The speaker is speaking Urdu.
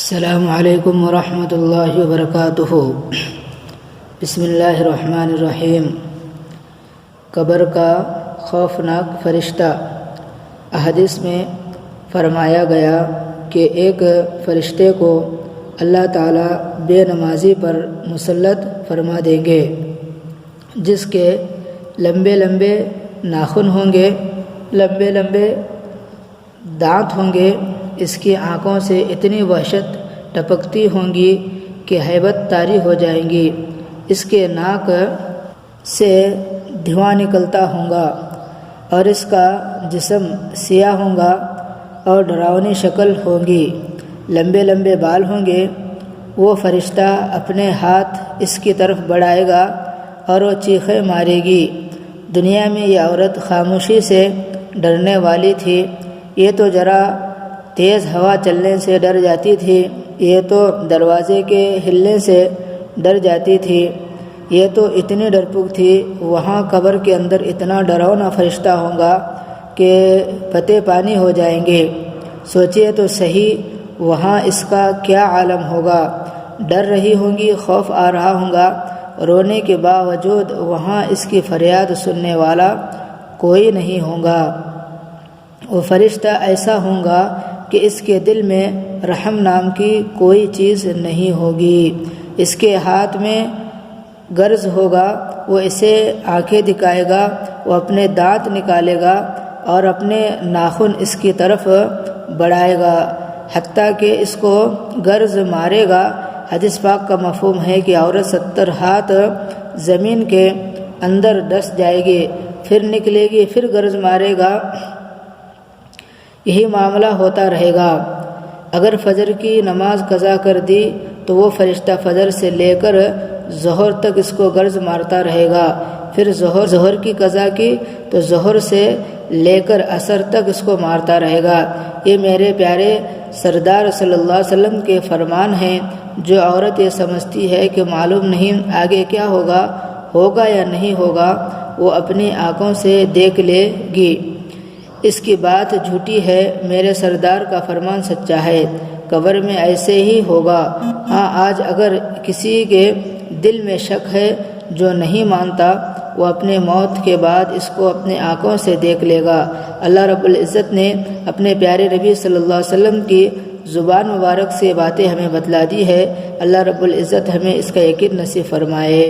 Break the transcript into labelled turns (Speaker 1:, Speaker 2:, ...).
Speaker 1: السلام علیکم ورحمۃ اللہ وبرکاتہ۔ بسم اللہ الرحمن الرحیم۔ قبر کا خوفناک فرشتہ۔ احادیث میں فرمایا گیا کہ ایک فرشتے کو اللہ تعالیٰ بے نمازی پر مسلط فرما دیں گے، جس کے لمبے لمبے ناخن ہوں گے، لمبے لمبے دانت ہوں گے، اس کی آنکھوں سے اتنی وحشت ٹپکتی ہوں گی کہ ہیبت طاری ہو جائیں گی، اس کے ناک سے دھواں نکلتا ہوگا اور اس کا جسم سیاہ ہوگا اور ڈراؤنی شکل ہوگی، لمبے لمبے بال ہوں گے۔ وہ فرشتہ اپنے ہاتھ اس کی طرف بڑھائے گا اور وہ چیخیں مارے گی۔ دنیا میں یہ عورت خاموشی سے ڈرنے والی تھی، یہ تو ذرا تیز ہوا چلنے سے ڈر جاتی تھی، یہ تو دروازے کے ہلنے سے ڈر جاتی تھی، یہ تو اتنی ڈرپوک تھی۔ وہاں قبر کے اندر اتنا ڈراؤنا فرشتہ ہوگا کہ پتے پانی ہو جائیں گے۔ سوچئے تو صحیح وہاں اس کا کیا عالم ہوگا۔ ڈر رہی ہوں گی، خوف آ رہا ہوگا، رونے کے باوجود وہاں اس کی فریاد سننے والا کوئی نہیں ہوگا۔ وہ فرشتہ ایسا ہوگا کہ اس کے دل میں رحم نام کی کوئی چیز نہیں ہوگی۔ اس کے ہاتھ میں گرز ہوگا، وہ اسے آنکھیں دکھائے گا، وہ اپنے دانت نکالے گا اور اپنے ناخن اس کی طرف بڑھائے گا، حتیٰ کہ اس کو گرز مارے گا۔ حدیث پاک کا مفہوم ہے کہ عورت 70 ہاتھ زمین کے اندر ڈس جائے گی، پھر نکلے گی، پھر گرز مارے گا، یہی معاملہ ہوتا رہے گا۔ اگر فجر کی نماز قضا کر دی تو وہ فرشتہ فجر سے لے کر ظہر تک اس کو گرز مارتا رہے گا، پھر ظہر کی قضا کی تو ظہر سے لے کر عصر تک اس کو مارتا رہے گا۔ یہ میرے پیارے سردار صلی اللہ علیہ وسلم کے فرمان ہیں۔ جو عورت یہ سمجھتی ہے کہ معلوم نہیں آگے کیا ہوگا یا نہیں ہوگا، وہ اپنی آنکھوں سے دیکھ لے گی، اس کی بات جھوٹی ہے۔ میرے سردار کا فرمان سچا ہے، قبر میں ایسے ہی ہوگا۔ ہاں، آج اگر کسی کے دل میں شک ہے، جو نہیں مانتا، وہ اپنے موت کے بعد اس کو اپنے آنکھوں سے دیکھ لے گا۔ اللہ رب العزت نے اپنے پیارے نبی صلی اللہ علیہ وسلم کی زبان مبارک سے باتیں ہمیں بتلا دی ہے۔ اللہ رب العزت ہمیں اس کا یقین نصیب فرمائے۔